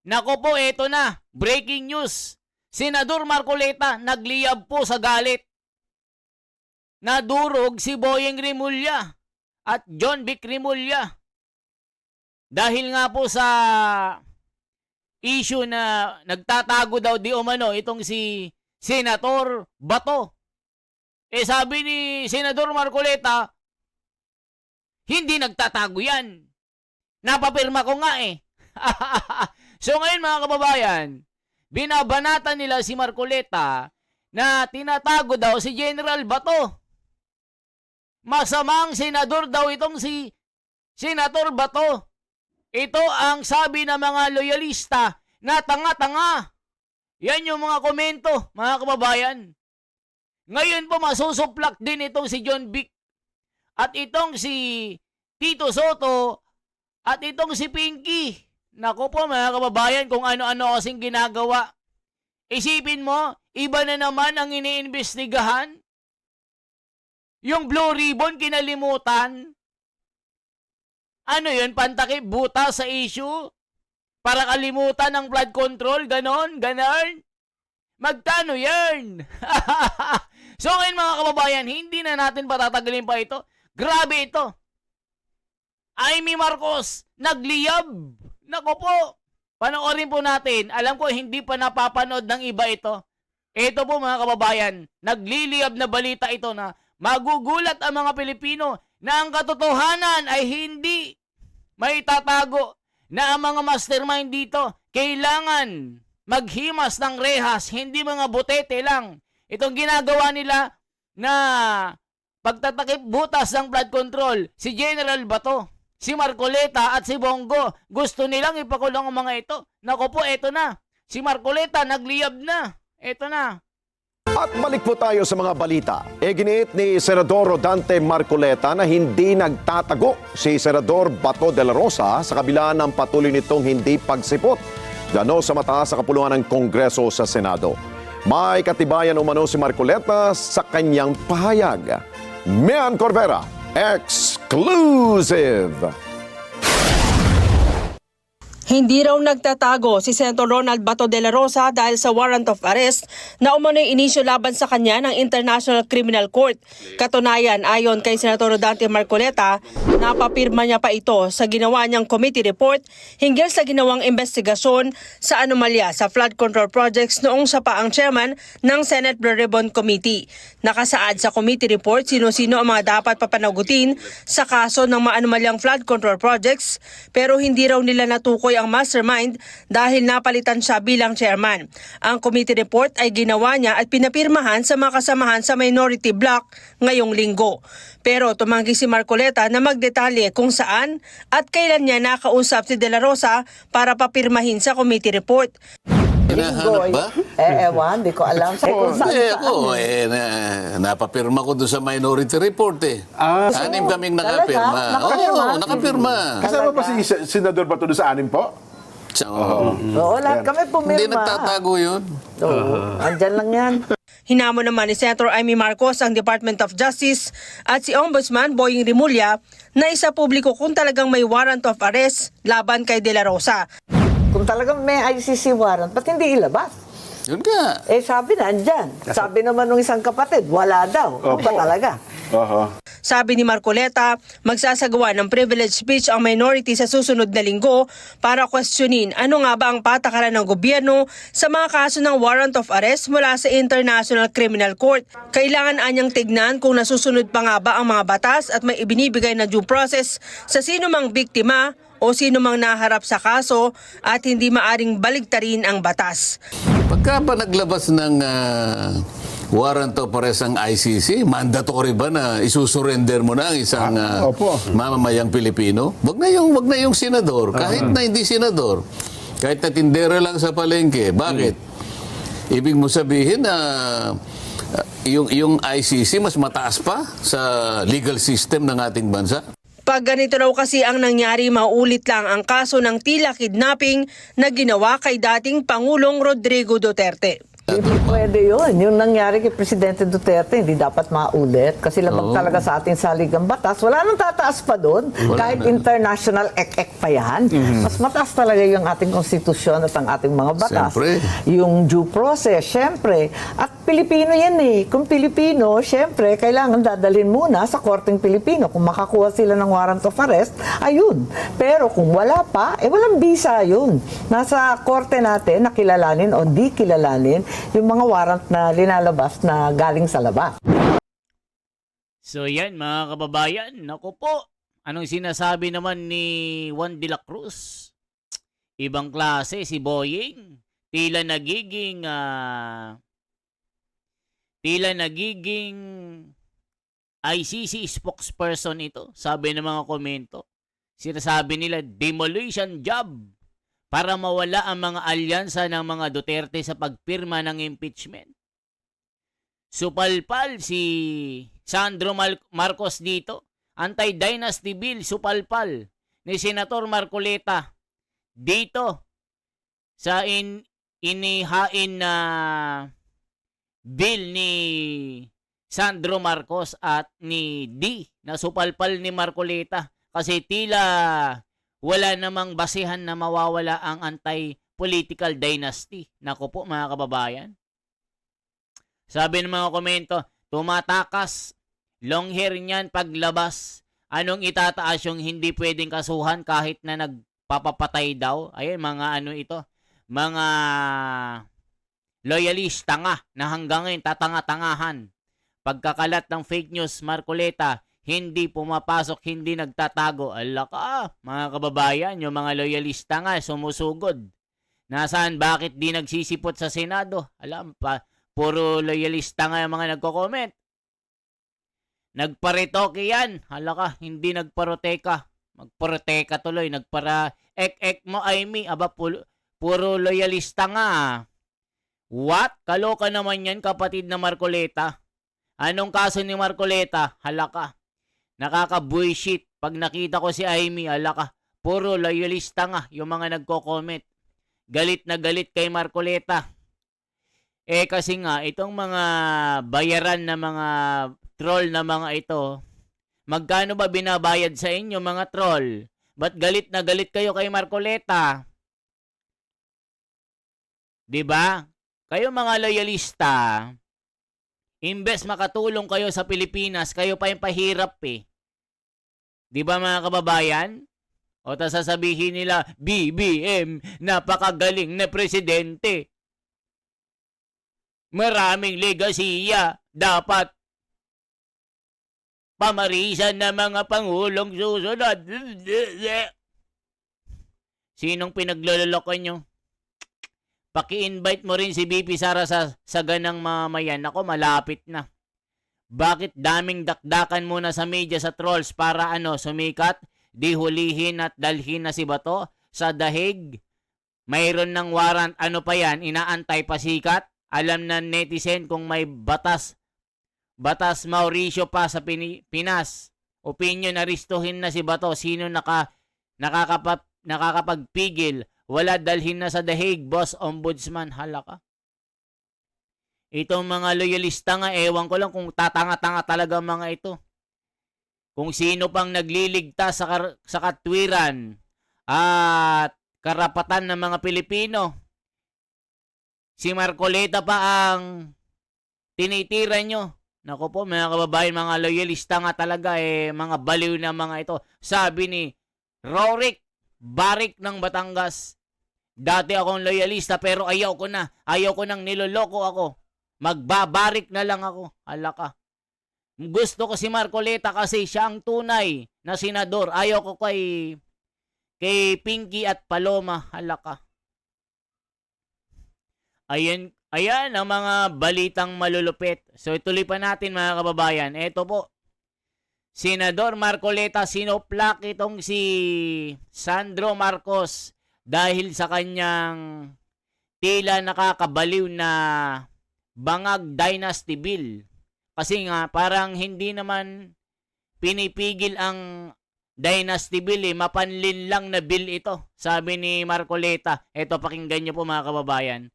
Nako po, eto na. Breaking news. Senador Marcoleta nagliyab po sa galit. Nadurog si Boyeng Rimulya at John Vic Rimulya. Dahil nga po sa issue na nagtatago daw di umano itong si Senator Bato. Sabi ni Senador Marcoleta, hindi nagtatago yan. Napapirma ko nga eh. So ngayon mga kababayan, binabanatan nila si Marcoleta na tinatago daw si General Bato. Masamang senador daw itong si Senator Bato. Ito ang sabi ng mga loyalista na tanga-tanga. Yan yung mga komento, mga kababayan. Ngayon po masusuplak din itong si John Vic at itong si Tito Soto at itong si Pinky. Naku po mga kababayan, kung ano-ano kasing ginagawa. Isipin mo, iba na naman ang iniimbestigahan. Yung Blue Ribbon kinalimutan. Ano yun, pantakip, buta sa issue? Para kalimutan ng flood control, ganon. Magkano yan? So ngayon mga kababayan, hindi na natin patatagalin pa ito. Grabe ito. Amy Marcos, nagliyab. Nako po, panoorin po natin. Alam ko hindi pa napapanood ng iba ito. Ito po mga kababayan, nagliliyab na balita ito na magugulat ang mga Pilipino na ang katotohanan ay hindi may tatago na ang mga mastermind dito kailangan maghimas ng rehas, hindi mga butete lang. Itong ginagawa nila na pagtatakip butas ng flood control, si General Bato, si Marcoleta at si Bongo, gusto nilang ipakulong ang mga ito. Naku po, eto na. Si Marcoleta nagliyab na. Eto na. At balik po tayo sa mga balita. Giniit ni Senador Rodante Marcoleta na hindi nagtatago si Senador Bato de la Rosa sa kabila ng patuloy nitong hindi pagsipot gano sa mataas sa kapulungan ng Kongreso sa Senado. May katibayan umano si Marcoleta sa kanyang pahayag. Mian Corvera, exclusive! Hindi raw nagtatago si Senator Ronald Bato de la Rosa dahil sa warrant of arrest na umano'y inisyu laban sa kanya ng International Criminal Court. Katunayan, ayon kay Senator Rodante Marcoleta, napapirma niya pa ito sa ginawa niyang committee report hinggil sa ginawang investigasyon sa anomalya sa flood control projects noong siya pa ang chairman ng Senate Blue Ribbon Committee. Nakasaad sa committee report sino-sino ang mga dapat papanagutin sa kaso ng mga anomalyang flood control projects, pero hindi raw nila natukoy ang mastermind dahil napalitan siya bilang chairman. Ang committee report ay ginawa niya at pinapirmahan sa mga kasamahan sa minority block ngayong linggo. Pero tumanggi si Marcoleta na magdetalye kung saan at kailan niya nakausap si De La Rosa para papirmahin sa committee report. Hinahanap ba? Ewan, di ko alam. Napapirma ko doon sa minority report eh. Anim kaming nakapirma. Oo, nakapirma. Kasama pa si Senador Bato doon sa anim po? Oo, lahat kami pumirma. Hindi nagtatago yun. Oo, andyan lang yan. Hinamon naman ni Senator Amy Marcos ang Department of Justice at si Ombudsman Boyeng Rimulya na isa publiko kung talagang may warrant of arrest laban kay De La Rosa. Kung talagang may ICC warrant, ba't hindi ilabas? Yun nga. Sabi na, andyan. Sabi naman ng isang kapatid, wala daw. Ano ba talaga? Sabi ni Marcoleta, magsasagawa ng privilege speech ang minority sa susunod na linggo para questionin ano nga ba ang patakaran ng gobyerno sa mga kaso ng warrant of arrest mula sa International Criminal Court. Kailangan anyang tignan kung nasusunod pa nga ba ang mga batas at may ibinibigay na due process sa sino mang biktima o sino mang naharap sa kaso at hindi maaring baligtarin ang batas. Pagka ba naglabas ng warrant of arrest ang ICC, mandatory ba na isusurrender mo na ang isang mamamayang Pilipino? Wag na yung senador, kahit na hindi senador, kahit na tindera lang sa palengke. Bakit? Ibig mo sabihin na yung ICC mas mataas pa sa legal system ng ating bansa? Pag ganito raw kasi ang nangyari, maulit lang ang kaso ng tila kidnapping na ginawa kay dating Pangulong Rodrigo Duterte. Hindi pwede yun. Yung nangyari kay Presidente Duterte, hindi dapat maulit. Kasi labag talaga sa ating saligang batas. Wala nang tataas pa doon. Kahit international ek-ek pa yan. Mas mataas talaga yung ating konstitusyon at ang ating mga batas. Siyempre. Yung due process, syempre. At Pilipino yan eh. Kung Pilipino, syempre, kailangan dadalhin muna sa korteng Pilipino. Kung makakuha sila ng warrant of arrest, ayun. Pero kung wala pa, walang visa yun. Nasa korte natin na kilalanin o di kilalanin yung mga warrant na linalabas na galing sa labas. So yan mga kababayan, naku po, anong sinasabi naman ni Juan de la Cruz? Ibang klase si Boying, tila nagiging ICC spokesperson ito, sabi ng mga komento. Sinasabi nila demolition job para mawala ang mga alyansa ng mga Duterte sa pagpirma ng impeachment. Supalpal si Sandro Marcos dito. Anti-dynasty bill, supalpal ni Senator Marcoleta dito sa inihain na bill ni Sandro Marcos at ni D na supalpal ni Marcoleta kasi tila wala namang basehan na mawawala ang anti-political dynasty. Naku po mga kababayan. Sabi ng mga komento, tumatakas, long hair niyan paglabas. Anong itataas yung hindi pwedeng kasuhan kahit na nagpapapatay daw? Ayun, mga loyalista nga na hanggang ngayon tatanga-tangahan. Pagkakalat ng fake news, Marcoleta, hindi pumapasok, hindi nagtatago. Ala ka, mga kababayan, yung mga loyalista nga, sumusugod. Nasaan, bakit di nagsisipot sa Senado? Alam pa, puro loyalista nga yung mga nagko-comment. Nagparetoke yan. Ala ka, hindi nagparoteka. Magparoteka tuloy, ek-ek mo, Amy. Aba, puro loyalista nga. What? Kaloka naman yan, kapatid na Marcoleta. Anong kaso ni Marcoleta? Hala ka. Nakaka-bullshit. Pag nakita ko si Amy, ala ka, puro loyalista nga yung mga nagko-comment. Galit na galit kay Marcoleta. Kasi nga, itong mga bayaran na mga troll na mga ito, magkano ba binabayad sa inyo mga troll? Ba't galit na galit kayo kay Marcoleta? Diba? Kayo mga loyalista, imbes makatulong kayo sa Pilipinas, kayo pa yung pahirap eh. Di ba mga kababayan? O ta sasabihin nila, BBM, napakagaling na presidente. Maraming legasiya, dapat pamarisan ng mga pangulong susunod. Sinong pinagloloko nyo? Paki-invite mo rin si BP Sara sa ganang mamayan. Ako, malapit na. Bakit daming dakdakan muna sa media sa trolls para sumikat, di hulihin at dalhin na si Bato sa dahig? Mayroon ng warrant, pa yan, inaantay pa sikat? Alam na netizen kung may batas Mauricio pa sa Pinas. Opinion, aristuhin na si Bato. Sino nakakapagpigil? Wala, dalhin na sa dahig, boss ombudsman. Hala ka. Itong mga loyalista nga, ewan ko lang kung tatanga-tanga talaga mga ito. Kung sino pang nagliligtas sa katwiran at karapatan ng mga Pilipino. Si Marcoleta pa ang tinitira nyo. Naku po mga kababayan, mga loyalista nga talaga mga baliw na mga ito. Sabi ni Rorick Barik ng Batangas, dati akong loyalista pero ayaw ko nang niloloko ako. Magbabarik na lang ako. Ala ka. Gusto ko si Marcoleta kasi siya ang tunay na senador. Ayaw ko kay Pinky at Paloma. Ala ka. Ayan ang mga balitang malulupit. So ituloy pa natin mga kababayan. Ito po. Senador Marcoleta, sinoplak itong si Sandro Marcos dahil sa kanyang tila nakakabaliw na bangag dynasty bill. Kasi nga parang hindi naman pinipigil ang dynasty bill mapanlin lang na bill ito. Sabi ni Marcoleta. Ito, pakinggan nyo po mga kababayan.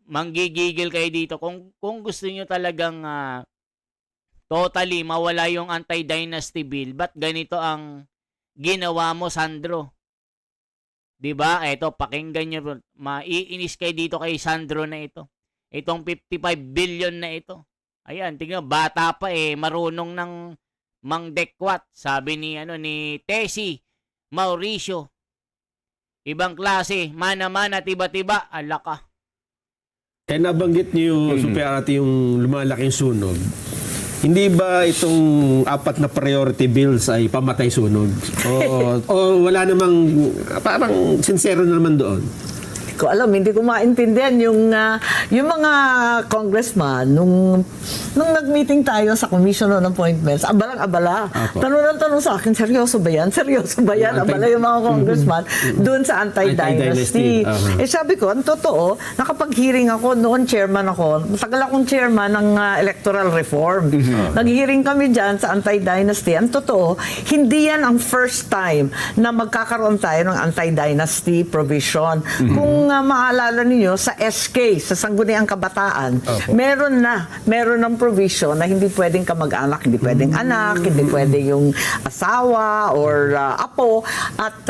manggigigil kayo dito. Kung gusto nyo talagang totally mawala yung anti-dynasty bill, ba't ganito ang ginawa mo, Sandro? 'Di ba? Eto, pakinggan nyo. Maiinis kayo dito kay Sandro na ito. Itong 55 billion na ito. Ayan, tingnan, bata pa marunong ng mangdekwat. Sabi ni Tessie Mauricio. Ibang klase, mana-mana, tiba-tiba, alaka. Kaya nabanggit niyo yung superiority, yung lumalaking sunog. Hindi ba itong 4 na priority bills ay pamatay sunog? O wala namang, parang sincero naman doon? Ko alam, hindi ko maintindihan yung mga congressman nung nag-meeting tayo sa Commission on Appointments, abalang-abala. Apo. Tanong ng tanong sa akin, seryoso ba yan? Seryoso ba yan? Abala yung mga congressman doon sa anti-dynasty. Anti-dynasty. Sabi ko, ang totoo, nakapag-hearing ako, noon chairman ako, matagal akong chairman ng electoral reform. Nag-hearing kami dyan sa anti-dynasty. Ang totoo, hindi yan ang first time na magkakaroon tayo ng anti-dynasty provision. Kung maalala niyo sa SK, sa Sangguniang Kabataan, meron ng provision na hindi pwedeng kamag-anak, hindi pwedeng anak, hindi pwede yung asawa or apo, at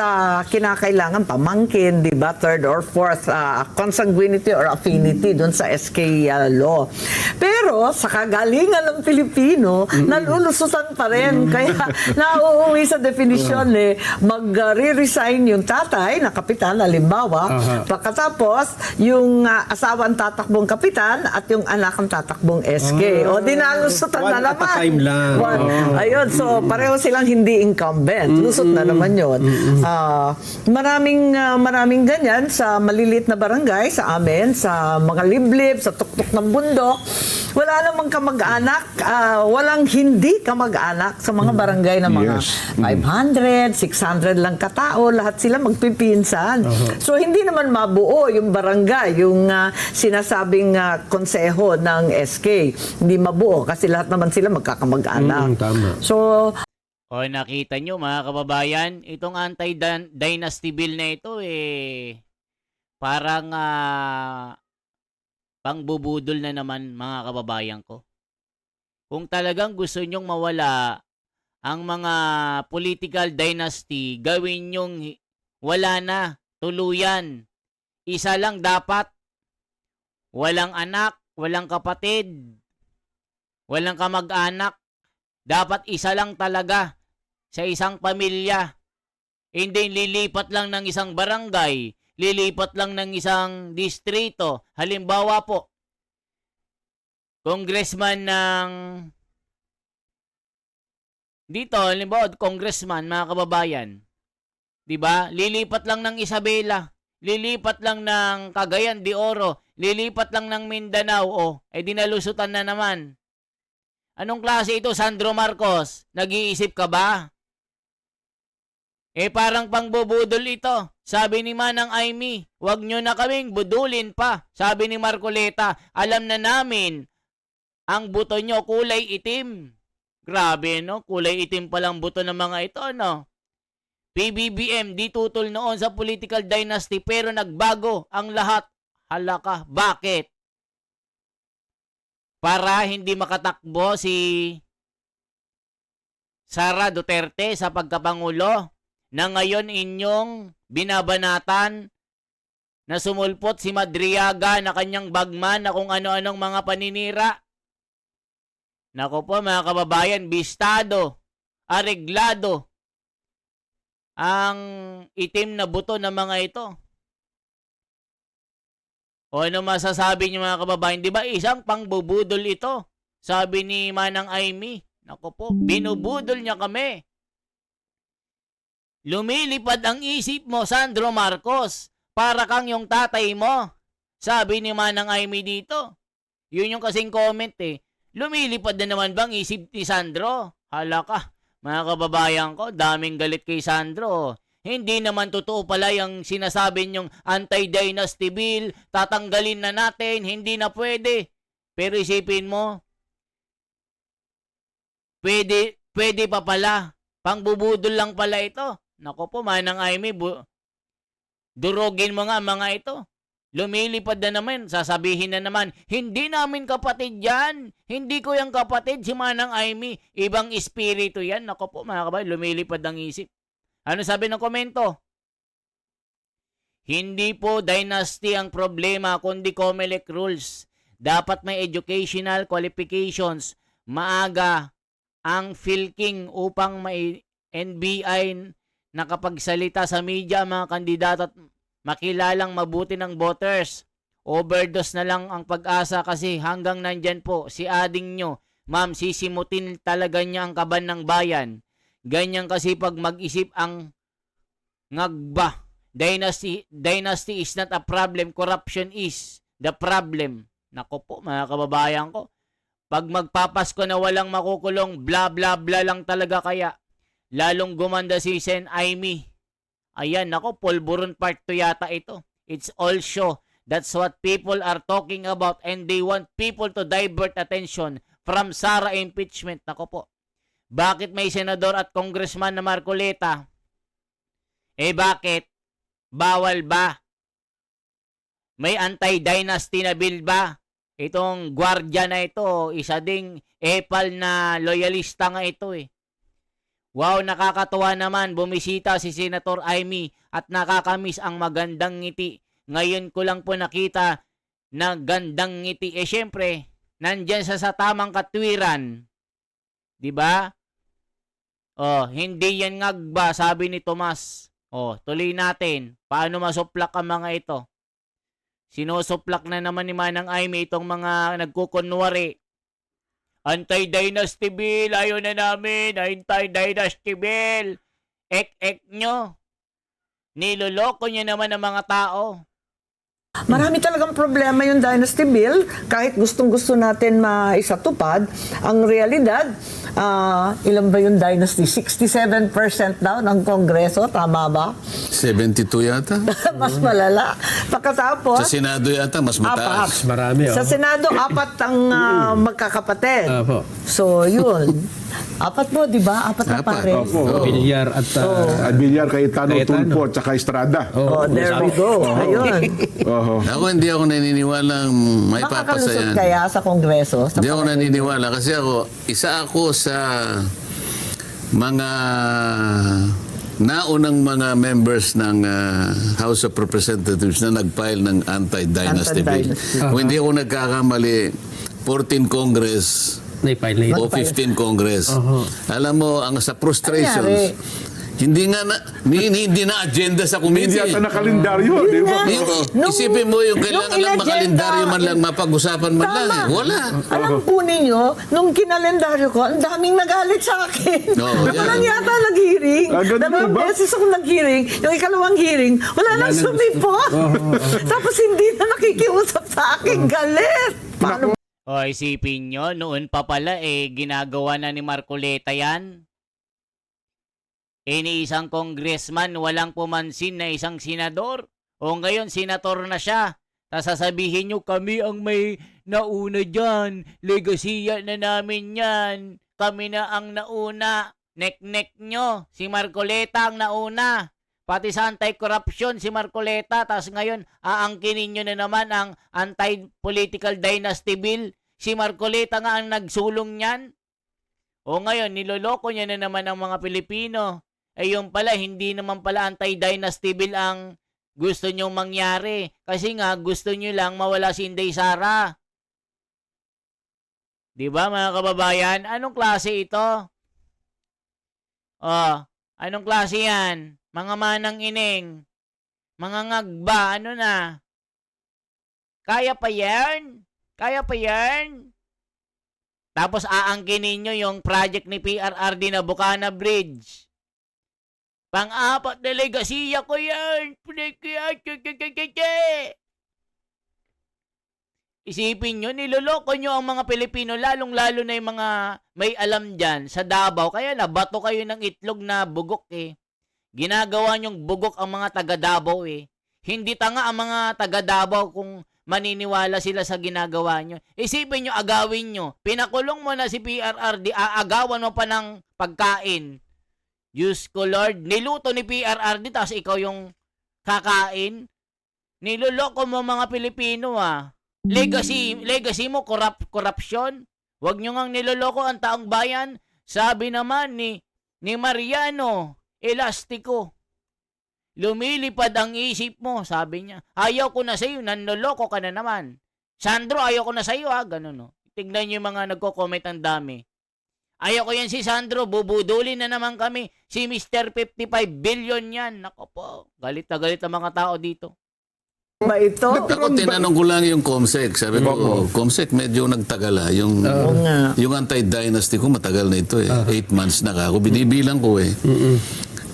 kinakailangan pamangkin, di ba, third or fourth consanguinity or affinity doon sa SK law. Pero sa kagalingan ng Pilipino, nalulusutan pa rin. Kaya nauuwi sa definition mag-re-resign yung tatay na kapitan, halimbawa, pagkatapos yung asawa ang tatakbong kapitan at yung anak ang tatakbong SK. O dinalusutan One na at a naman. time lang. Ayun, so pareho silang hindi incumbent. Lusot na naman yun. Maraming ganyan sa maliliit na barangay, sa amin, sa mga liblib, sa tuktok ng bundok. Wala namang kamag-anak, walang hindi kamag-anak sa mga barangay na mga 500, 600 lang katao, lahat sila magpipinsan. So hindi naman mabuo yung barangay, yung sinasabing konseho ng SK. Hindi mabuo kasi lahat naman sila magkakamag-anak. Tama. So, O nakita nyo mga kababayan, itong anti-dynasty bill na ito parang pangbubudol na naman mga kababayan ko. Kung talagang gusto nyong mawala ang mga political dynasty, gawin nyong wala na, tuluyan. Isa lang dapat, walang anak, walang kapatid, walang kamag-anak. Dapat isa lang talaga sa isang pamilya. Hindi lilipat lang ng isang barangay, lilipat lang ng isang distrito. Halimbawa po, congressman ng dito, halimbawa, congressman, mga kababayan. 'Di ba? Lilipat lang ng Isabela, lilipat lang ng Cagayan de Oro, lilipat lang ng Mindanao, dinalusutan na naman. Anong klase ito, Sandro Marcos? Nag-iisip ka ba? Parang pangbubudol ito. Sabi ni Manang Aimee, wag nyo na kaming budulin pa. Sabi ni Marcoleta, alam na namin, ang buto nyo kulay itim. Grabe, no? Kulay itim palang buto ng mga ito, no? PBBM, di tutol noon sa political dynasty, pero nagbago ang lahat. Halaka, bakit? Para hindi makatakbo si Sara Duterte sa pagkapangulo na ngayon inyong binabanatan na sumulpot si Madriaga na kanyang bagman na kung ano-anong mga paninira. Nako po mga kababayan, bistado, areglado ang itim na buto ng mga ito. O ano masasabi niyo mga kababayan? Di ba isang pangbubudol ito? Sabi ni Manang Aimee. Nako po, binubudol niya kami. Lumilipad ang isip mo, Sandro Marcos. Para kang yung tatay mo. Sabi ni Manang Aimee dito. Yun yung kasing comment Lumilipad na naman bang isip ni Sandro? Hala ka, mga kababayan ko, daming galit kay Sandro. Hindi naman totoo pala yung sinasabi niyong anti-dynasty bill, tatanggalin na natin, hindi na pwede. Pero isipin mo, pwede pa pala, pangbubudol lang pala ito. Nako po, Manang Aimee, durugin mo nga mga ito. Lumilipad na naman, sasabihin na naman, hindi namin kapatid yan. Hindi ko yung kapatid, si Manang Aimee. Ibang espiritu yan. Nako po mga kabayan, lumilipad ang isip. Ano sabi ng komento? Hindi po dynasty ang problema, kundi COMELEC rules. Dapat may educational qualifications. Maaga ang filking upang may NBI nakapagsalita sa media ang mga kandidato at makilalang mabuti ng voters. Overdose na lang ang pag-asa kasi hanggang nandyan po si ading nyo. Ma'am, sisimutin talaga niya ang kaban ng bayan. Ganyan kasi pag mag-isip ang ngagba. Dynasty is not a problem. Corruption is the problem. Nako po mga kababayan ko. Pag magpapasko na walang makukulong, bla bla bla lang talaga kaya. Lalong gumanda si Sen Aimee. Ayan, nako, polvoron part 2 yata ito. It's all show. That's what people are talking about and they want people to divert attention from Sara impeachment. Nako po. Bakit may senador at congressman na Marcoleta? Bakit? Bawal ba? May anti-dynasty na bill ba? Itong gwardiya na ito, isa ding epal na loyalista nga ito eh. Wow, nakakatuwa naman. Bumisita si Senator Aimee at nakakamiss ang magandang ngiti. Ngayon ko lang po nakita na gandang ngiti. Syempre, nandyan sa tamang katwiran. Diba? Hindi yan ngagba, sabi ni Tomas. Tuloy natin. Paano masuplak ang mga ito? Sinusuplak na naman ni Manang Aimee itong mga nagkukunwari. Anti-dynasty bill, ayaw na namin. Anti-dynasty bill. Ek nyo. Niloloko nyo naman ang mga tao. Marami talagang problema yung Dynasty Bill. Kahit gustong-gusto natin maisatupad, ang realidad, ilan ba yung Dynasty? 67% daw ng Kongreso, tama ba? 72 yata. Mas malala. Pagkatapos, Sa Senado yata, mas mataas. Marami, Sa Senado, 4 ang magkakapatid. Opo. So, yun. 4 po, di ba? 4 na 4. pare. Opo. Bilyar at Bilyar, Cayetano, Cayetano. Tulfo, at saka Estrada. Oh, there we go. Ayun. Oho. Hindi ako naniniwala may papasa Makakalusot yan. kaya sa Kongreso? Sa Hindi ako naniniwala kasi isa ako sa mga naunang mga members ng House of Representatives na nag-file ng anti-dynasty bill. Anti-dynasty. Kung hindi ako nagkakamali, 14 Congress Naipile. o 15 Congress. Alam mo, ang sa frustrations, Anyari? hindi na agenda sa Hindi committee. yata na kalendaryo, di ba? Isipin mo yung kailangan lang inagenda, makalendaryo man lang, mapag-usapan man lang. Tama. Wala. Alam po ninyo, nung kinalendaryo ko, ang daming nagalit sa akin. Oo, yan. Walang yata nag-hearing. Ganun Dalawang ba? beses ako nag-hearing. Yung ikalawang hearing, wala nang sumipot. Tapos hindi na nakikiusap sa akin. Galit. Paano Isipin nyo, noon pa pala ginagawa na ni Marcoleta yan. Ni isang congressman, walang pumansin na isang senador. O ngayon, senator na siya. Tapos sasabihin nyo, kami ang may nauna dyan. Legasiya na namin yan. Kami na ang nauna. Nek-nek nyo. Si Marcoleta ang nauna. Pati sa anti-corruption, si Marcoleta. Tapos ngayon, aangkinin nyo na naman ang anti-political dynasty bill. Si Marcoleta nga ang nagsulong niyan. O ngayon, niloloko niya na naman ang mga Pilipino. Yung pala, hindi naman pala anti-dynasty bill ang gusto nyong mangyari. Kasi nga, gusto nyo lang mawala si Inday Sara. Diba mga kababayan? Anong klase ito? Anong klase yan? Mga manang ining. Mga ngagba, ano na? Kaya pa yan? Kaya pa yan? Tapos aangkinin nyo yung project ni PRRD na Bukana Bridge. Pang-apat na legasiya ko yan. Isipin nyo, niloloko nyo ang mga Pilipino, lalong-lalo na yung mga may alam dyan sa Davao. Kaya nabato kayo ng itlog na bugok Ginagawa nyong bugok ang mga taga Davao Hindi tanga ang mga taga Davao kung maniniwala sila sa ginagawa nyo. Isipin nyo, agawin nyo. Pinakulong mo na si PRRD, aagawan mo pa ng pagkain. Diyos ko Lord, niluto ni PRRD tapos ikaw yung kakain. Niloloko mo mga Pilipino Legacy mo, corruption. Huwag nyo ngang niloloko ang taong bayan. Sabi naman ni Mariano Elastico, lumilipad ang isip mo, sabi niya. Ayaw ko na sa'yo, nanloloko ka na naman. Sandro, ayaw ko na sa'yo ganun no. Tignan nyo yung mga nagko-comment ang dami. Ayaw ko yan si Sandro, bubudulin na naman kami. Si Mr. 55 billion yan. Nako po, galit na galit ang mga tao dito. Ba ito? Ako, tinanong ko lang yung COMSEC. Sabi ko, COMSEC, medyo nagtagal Yung anti-dynasty ko, matagal na ito 8 months na ako. Binibilang ko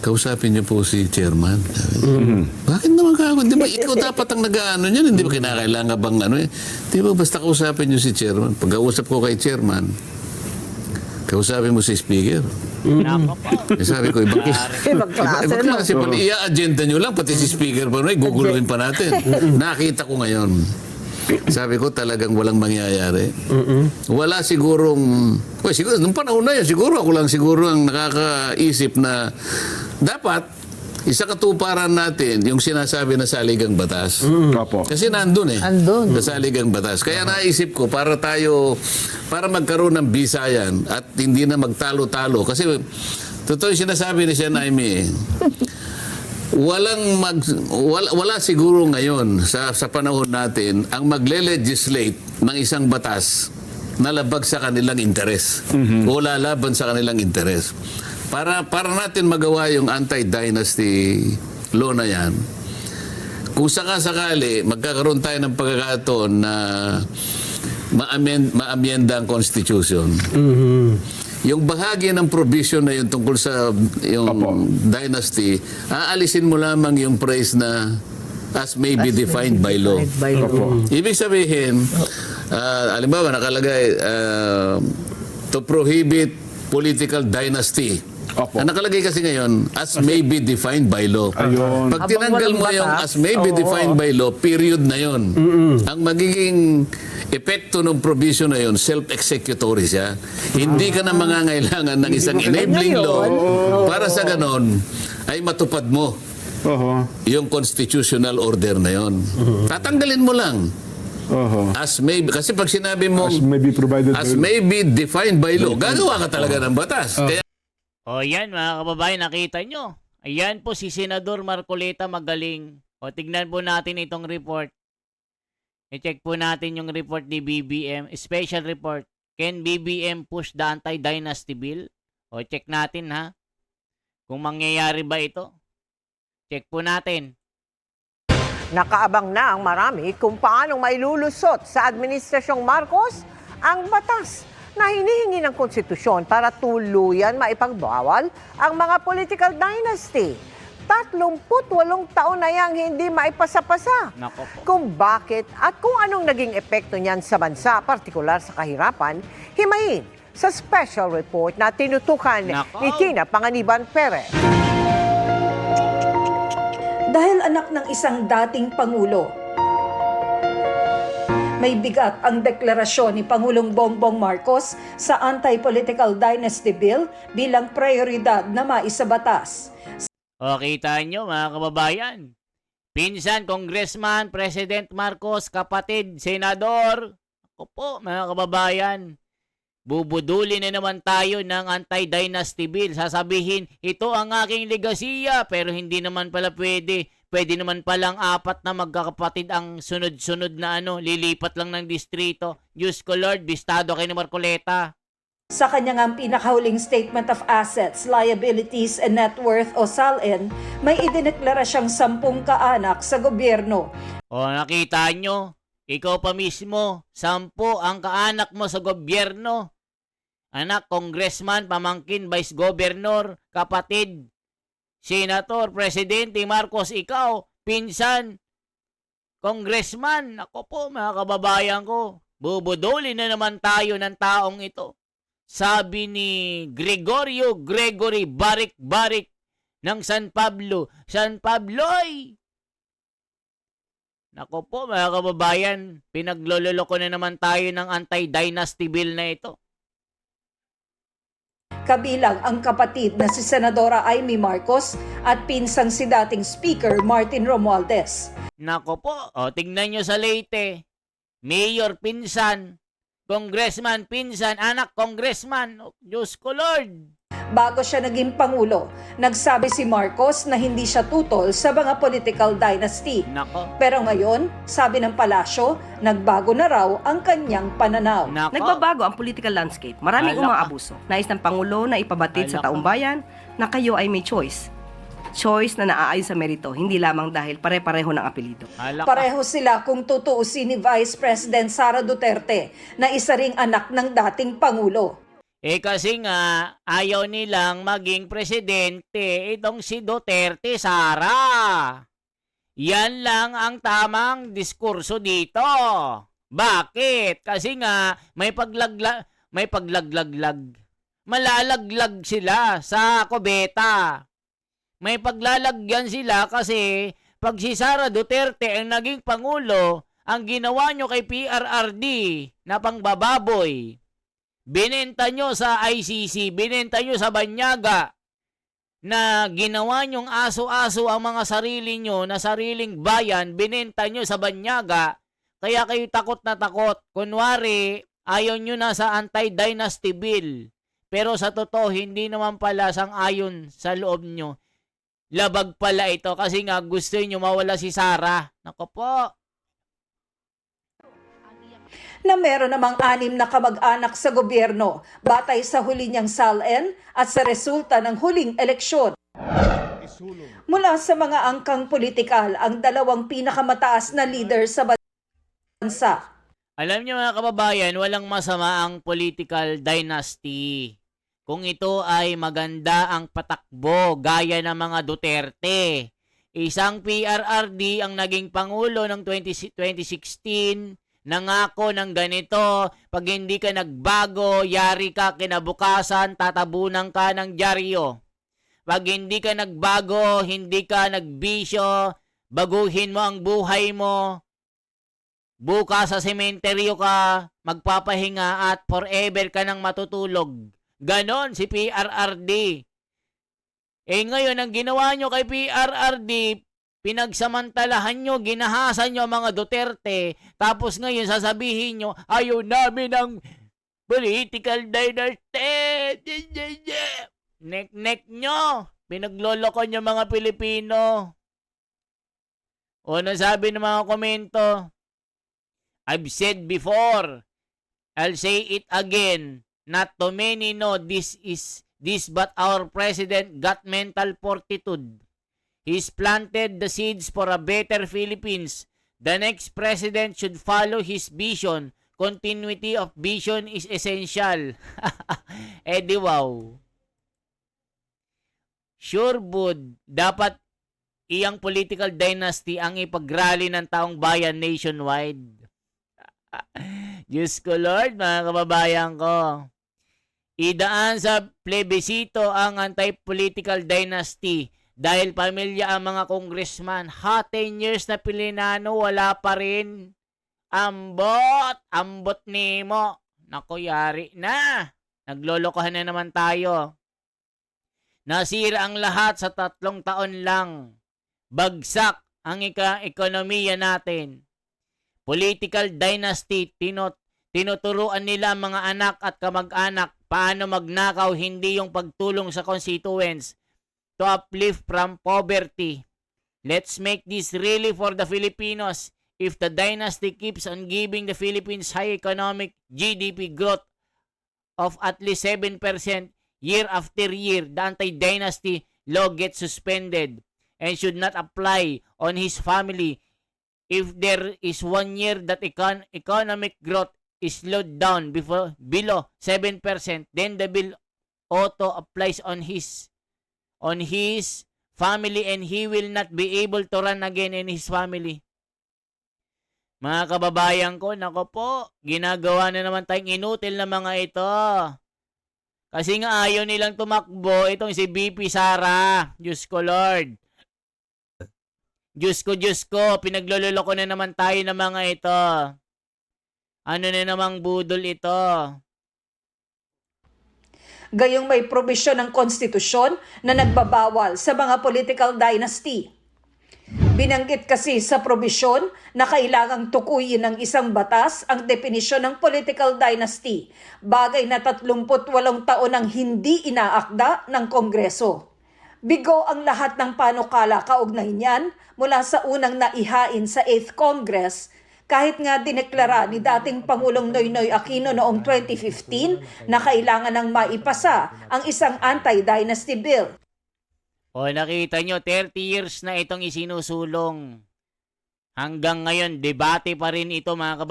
Kausapin niyo po si chairman. Bakit naman ka? Di ba ikaw dapat ang nag-ano niyan? Hindi ba kinakailangan bang Di ba basta kausapin niyo si chairman? Pag-ausap ko kay chairman, kausapin mo si speaker. Nako po. Sabi ko, ibang Klase, no? klase pa. I-agenda nyo lang, pati si speaker pa guguluhin pa natin. Nakita ko ngayon. Sabi ko, talagang walang mangyayari. Wala sigurong... siguro, nung panahon na yun, siguro ako lang siguro ang nakakaisip na dapat isa katuparan natin yung sinasabi na saligang batas. Opo. Kasi nandun Andun. sa saligang batas. Kaya naisip ko, para magkaroon ng bisayan at hindi na magtalo-talo. Kasi totoo yung sinasabi ni Sen. Aimee, wala siguro ngayon sa panahon natin ang magle-legislate ng isang batas na labag sa kanilang interes o lalaban sa kanilang interes. Para natin magawa yung anti-dynasty law na yan, kung sakasakali magkakaroon tayo ng pagkakataon na ma-amyenda ang Constitution, yung bahagi ng provision na yun tungkol sa yung dynasty, aalisin mo lamang yung phrase na as may be defined by law. Ibig sabihin, halimbawa nakalagay to prohibit political dynasty. Opo. Ang nakalagay kasi ngayon, as may be defined by law. Ayun. Pag tinanggal mo yung as may be defined by law, period na yun. Ang magiging epekto ng provision na yun, self-executory siya. Hindi ka na mangangailangan ng isang enabling law para sa ganon ay matupad mo yung constitutional order na yun. Tatanggalin mo lang. As may, kasi pag sinabi mo as may be defined by law, gagawa ka talaga ng batas. Kaya O yan mga kababayan, nakita nyo. Ayan po si Senador Marcoleta magaling. O tignan po natin itong report. I-check po natin yung report ni BBM. Special report. Can BBM push the anti-dynasty bill? O check natin kung mangyayari ba ito. Check po natin. Nakaabang na ang marami kung paanong mailulusot sa Administrasyong Marcos ang batas na hinihingi ng konstitusyon para tuluyan maipagbawal ang mga political dynasty. 38 taon na yang hindi maipasa-pasa. Nako po. Kung bakit at kung anong naging epekto niyan sa bansa, partikular sa kahirapan, himayin sa special report na tinutukan Nako. ni Tina Panganiban Perez. Dahil anak ng isang dating Pangulo, may bigat ang deklarasyon ni Pangulong Bongbong Marcos sa Anti-Political Dynasty Bill bilang prioridad na maisabatas. O kita nyo mga kababayan. Pinsan, Congressman, President Marcos, kapatid, Senador. Ako po mga kababayan. Bubudulin na naman tayo ng anti-dynasty bill. Sasabihin, ito ang aking legasiya, pero hindi naman pala pwede. Pwede naman palang 4 na magkakapatid ang sunod-sunod na lilipat lang ng distrito. Diyos ko Lord, bistado kay ni Marcoleta. Sa kanyang pinakahuling Statement of Assets, Liabilities and Net Worth o SALN, may idineklara siyang 10 kaanak sa gobyerno. O nakita nyo, ikaw pa mismo, 10 ang kaanak mo sa gobyerno. Anak, congressman, pamangkin, vice governor, kapatid, senator, presidente, Marcos, ikaw, pinsan, congressman. Ako po, mga kababayan ko, bubudulin na naman tayo ng taong ito. Sabi ni Gregory Barik ng San Pablo. San Pabloy! Nako po, mga kababayan, pinagloloko na naman tayo ng anti-dynasty bill na ito. kabilang ang kapatid na si Senadora Amy Marcos at pinsang si dating Speaker Martin Romualdez. Nako po, o tingnan nyo sa Leyte. Mayor pinsan, congressman pinsan, anak congressman. Oh, Diyos ko Lord. Bago siya naging Pangulo, nagsabi si Marcos na hindi siya tutol sa mga political dynasty. Nako. Pero ngayon, sabi ng palasyo, nagbago na raw ang kanyang pananaw. Nako. Nagbabago ang political landscape. Maraming Hala ka. umaabuso. Nais ng Pangulo na ipabatid Hala sa ka. taong bayan na kayo ay may choice. Choice na naaayon sa merito, hindi lamang dahil pare-pareho ng apelido. Hala ka. Pareho sila kung tutuusin ni Vice President Sara Duterte na isa ring anak ng dating Pangulo. Eh kasi nga, ayaw nilang maging presidente itong si Duterte, Sara. Yan lang ang tamang diskurso dito. Bakit? Kasi nga, may paglaglag. Malalaglag sila sa kubeta. May paglalagyan sila kasi pag si Sara Duterte ang naging Pangulo, ang ginawa nyo kay PRRD na pangbababoy, binenta nyo sa ICC, binenta nyo sa Banyaga, na ginawa nyong aso-aso ang mga sarili nyo na sariling bayan, binenta nyo sa Banyaga, kaya kayo takot na takot. Kunwari, ayaw nyo na sa anti-dynasty bill. Pero sa totoo, hindi naman pala sang-ayon sa loob nyo. Labag pala ito kasi nga gusto nyo mawala si Sara. Nako po. Na meron namang 6 na kamag-anak sa gobyerno batay sa huli niyang SALN at sa resulta ng huling eleksyon. Mula sa mga angkang politikal, ang 2 pinakamataas na leader sa bansa. Alam niyo mga kababayan, walang masama ang political dynasty. Kung ito ay maganda ang patakbo gaya ng mga Duterte. Isang PRRD ang naging Pangulo ng 2016, nangako ng ganito, pag hindi ka nagbago, yari ka kinabukasan, tatabunan ka ng dyaryo. Pag hindi ka nagbago, hindi ka nagbisyo, baguhin mo ang buhay mo, bukas sa sementeryo ka, magpapahinga at forever ka nang matutulog. Ganon si PRRD. Eh ngayon, ang ginawa nyo kay PRRD, pinagsamantalahan nyo, ginahasan nyo mga Duterte, tapos ngayon sasabihin nyo, ayaw namin ng political dynasty. Nek-nek nyo. Pinagloloko nyo mga Pilipino. O nasabi ng mga komento, I've said before, I'll say it again, not too many know this but our president got mental fortitude. He's planted the seeds for a better Philippines. The next president should follow his vision. Continuity of vision is essential. Eh di wow. Sure bud, dapat iyang political dynasty ang ipagrally ng taong bayan nationwide. Diyos ko Lord, mga kababayan ko. Idaan sa plebisito ang anti-political dynasty dahil pamilya ang mga congressman. 10 years na Pilinano, wala pa rin. Ambot nimo. Naku, yari na. Naglolokohan na naman tayo. Nasira ang lahat sa 3 taon lang. Bagsak ang ekonomiya natin. Political dynasty, tinuturuan nila ang mga anak at kamag-anak paano magnakaw, hindi yung pagtulong sa constituents to uplift from poverty. Let's make this really for the Filipinos. If the dynasty keeps on giving the Philippines high economic GDP growth of at least 7% year after year, the anti-dynasty law gets suspended and should not apply on his family. If there is 1 year that economic growth is slowed down below 7%, then the bill auto applies on his family and he will not be able to run again in his family. Mga kababayan ko, nako po, ginagawa na naman tayong inutil na mga ito. Kasi nga ayaw nilang tumakbo itong si BP Sara. Diyos ko Lord. Diyos ko, pinagloloko na naman tayo ng mga ito. Ano na namang budol ito? Gayong may probisyon ng konstitusyon na nagbabawal sa mga political dynasty. Binanggit kasi sa probisyon na kailangang tukuyin ng isang batas ang definisyon ng political dynasty, bagay na 38 taon ang hindi inaakda ng Kongreso. Bigo ang lahat ng panukala kaugnay niyan mula sa unang naihain sa 8th Congress, kahit nga dineklara ni dating Pangulong Noynoy Aquino noong 2015 na kailangan ng maipasa ang isang anti-dynasty bill. O nakita nyo, 30 years na itong isinusulong. Hanggang ngayon, debate pa rin ito mga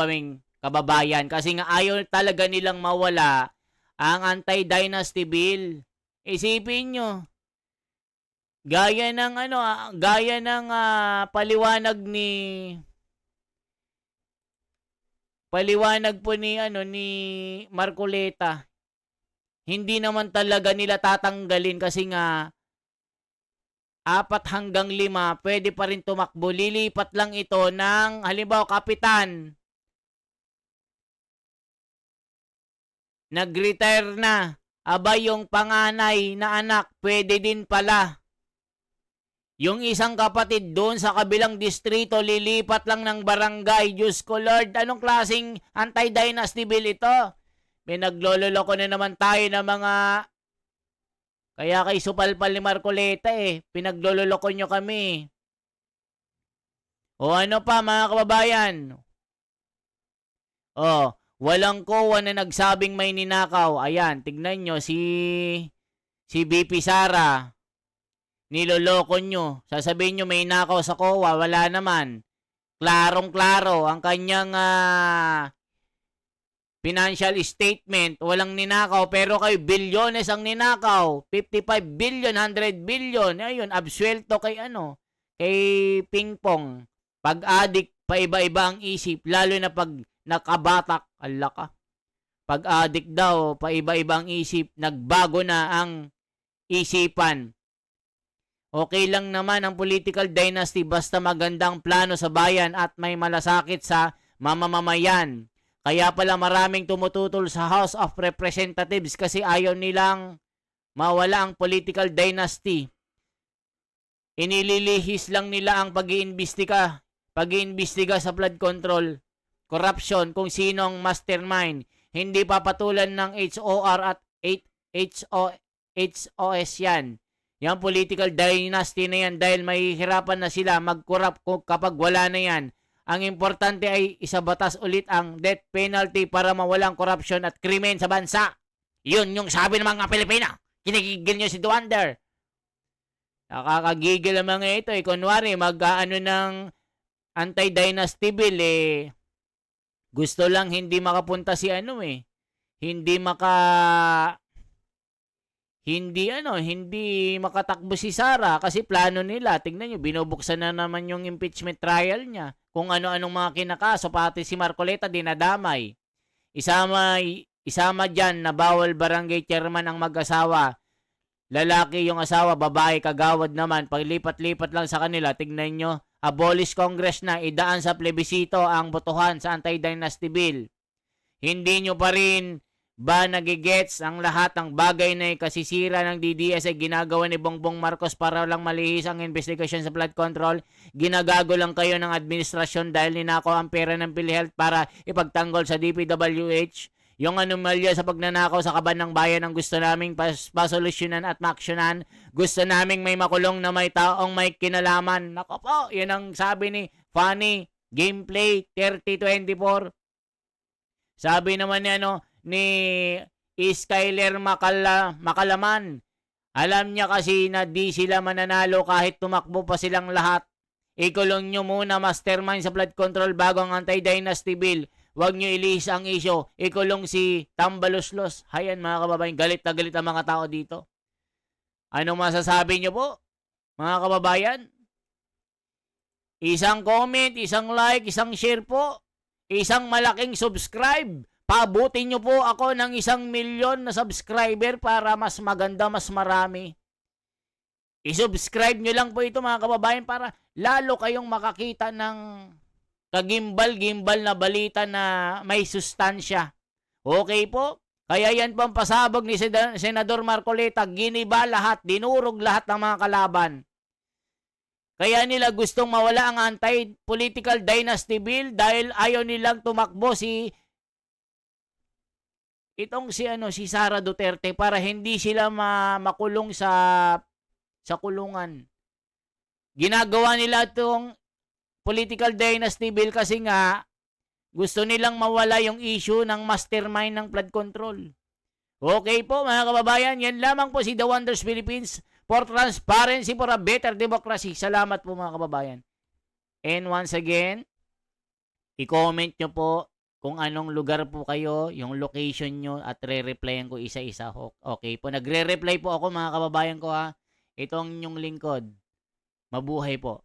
kababayan. Kasi nga ayaw talaga nilang mawala ang anti-dynasty bill. Isipin nyo, gaya ng paliwanag po ni Marcoleta. Hindi naman talaga nila tatanggalin kasi nga 4 hanggang 5, pwede pa rin tumakbo. Lilipat lang ito ng, halimbawa, kapitan. Nag-retire na. Aba, yung panganay na anak, pwede din pala. Yung isang kapatid doon sa kabilang distrito, lilipat lang ng barangay. Diyos ko Lord, anong klaseng anti-dynasty bill ito? Pinagloloko na naman tayo ng mga... Kaya kay supalpal ni Marcoleta pinagloloko nyo kami. O ano pa mga kababayan? O, walang kowa na nagsabing may ninakaw. Ayan, tignan nyo si BP Sara. Niloloko nyo. Sasabihin nyo may nakaw sa kowa, wala naman. Klarong-klaro ang kanyang financial statement, walang ninakaw, pero kay bilyones ang ninakaw. 55 billion, 100 billion. Ayun, absuelto kay kay Pingpong. Pag-addict, paiba-iba ang isip, lalo na pag nakabatak, alaka. Pag-addict daw, paiba-iba ang isip, nagbago na ang isipan. Okay lang naman ang political dynasty basta magandang plano sa bayan at may malasakit sa mamamayan. Kaya pala maraming tumututol sa House of Representatives kasi ayaw nilang mawala ang political dynasty. Inililihis lang nila ang pag-iimbestiga sa flood control, corruption, kung sino ang mastermind. Hindi papatulan ng HOR at HOS yan. Yung political dynasty na yan dahil mahihirapan na sila mag-corrupt kapag wala na yan. Ang importante ay isabatas ulit ang death penalty para mawalang korupsyon at krimen sa bansa. Yun yung sabi ng mga Pilipino. Kinigigil nyo si Duander. Nakakagigil ang mga ito. Kunwari, mag-ano ng anti-dynasty bill gusto lang hindi makapunta si hindi makatakbo si Sara kasi plano nila. Tingnan nyo, binubuksan na naman yung impeachment trial niya. Kung ano-anong mga kinakaso, pati si Marcoleta dinadamay. Isama dyan na bawal barangay chairman ang mag-asawa. Lalaki yung asawa, babae, kagawad naman. Paglipat-lipat lang sa kanila, tignan nyo, abolish Congress na, idaan sa plebisito ang botohan sa anti-dynasty bill. Hindi nyo pa rin ba nagigets ang lahat ng bagay na kasisira ng DDS ay ginagawa ni Bongbong Marcos para lang malihis ang investigasyon sa flood control? Ginagago lang kayo ng administrasyon dahil ninakaw ang pera ng PhilHealth para ipagtanggol sa DPWH. Yung anomalya sa pagnanakaw sa kaban ng bayan ang gusto naming pasolusyonan at maaksyonan. Gusto naming may makulong na may taong may kinalaman. Nako po, yun ang sabi ni Funny Gameplay 3024. Sabi naman ni Skyler Makalaman. Alam niya kasi na di sila mananalo kahit tumakbo pa silang lahat. Ikulong nyo muna mastermind sa flood control bago ang anti-dynasty bill. Huwag nyo ilihis ang isyo. Ikulong si Tambaloslos. Hayan mga kababayan, galit na galit ang mga tao dito. Anong masasabi nyo po, mga kababayan? Isang comment, isang like, isang share po. Isang malaking subscribe. Pabutin nyo po ako ng 1 milyon na subscriber para mas maganda, mas marami. I-subscribe nyo lang po ito mga kababayan para lalo kayong makakita ng kagimbal-gimbal na balita na may sustansya. Okay po? Kaya yan po ang pasabog ni Senador Marcoleta. Giniba lahat, dinurog lahat ng mga kalaban. Kaya nila gustong mawala ang anti-political dynasty bill dahil ayaw nilang tumakbo si Sara Duterte para hindi sila makulong sa kulungan. Ginagawa nila itong political dynasty bill kasi nga gusto nilang mawala yung issue ng mastermind ng flood control. Okay po mga kababayan, yan lamang po si The Wonders Philippines for transparency, for a better democracy. Salamat po mga kababayan. And once again, i-comment nyo po kung anong lugar po kayo, yung location nyo, at re-replyan ko isa-isa. Okay po, nagre-reply po ako mga kababayan ko ha. Ito ang inyong lingkod. Mabuhay po.